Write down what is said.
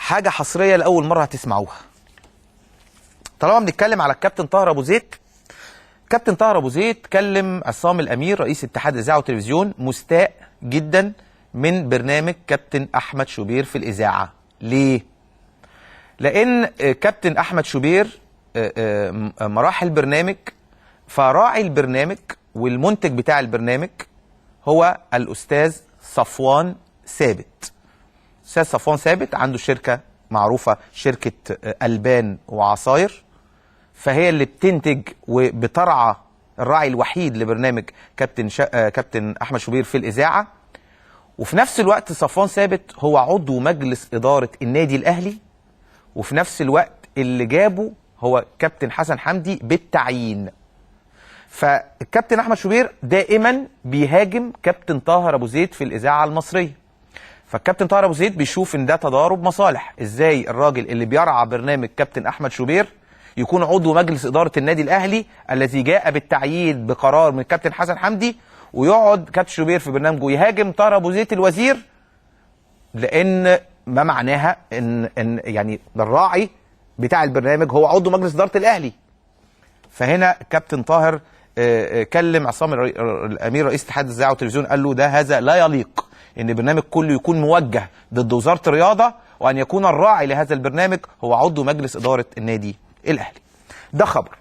حاجه حصريه لاول مره هتسمعوها. طالما بنتكلم على الكابتن طاهر ابو زيد، كابتن طاهر ابو زيد كلم عصام الامير رئيس اتحاد الاذاعه والتلفزيون مستاء جدا من برنامج كابتن احمد شوبير في الاذاعه. ليه؟ لان كابتن احمد شوبير مراحل البرنامج، فراعي البرنامج والمنتج بتاع البرنامج هو الاستاذ صفوان ثابت. استاذ صفوان ثابت عنده شركه معروفه، شركه البان وعصاير، فهي اللي بتنتج وبترعى الراعي الوحيد لبرنامج كابتن احمد شوبير في الاذاعه. وفي نفس الوقت صفوان ثابت هو عضو مجلس اداره النادي الاهلي، وفي نفس الوقت اللي جابه هو كابتن حسن حمدي بالتعيين. فالكابتن احمد شوبير دائما بيهاجم كابتن طاهر ابو زيد في الاذاعه المصريه. فالكابتن طاهر ابو زيد بيشوف ان ده تضارب مصالح، ازاي الراجل اللي بيرعى برنامج كابتن احمد شوبير يكون عضو مجلس اداره النادي الاهلي الذي جاء بالتعيين بقرار من كابتن حسن حمدي، ويقعد كابتن شوبير في برنامجه يهاجم طاهر ابو زيد الوزير، لان ما معناها ان يعني الراعي بتاع البرنامج هو عضو مجلس اداره الاهلي. فهنا كابتن طاهر كلم عصام الامير رئيس اتحاد الاذاعه والتلفزيون، قال له هذا لا يليق ان البرنامج كله يكون موجه ضد وزاره الرياضه، وان يكون الراعي لهذا البرنامج هو عضو مجلس اداره النادي الاهلي. ده خبر.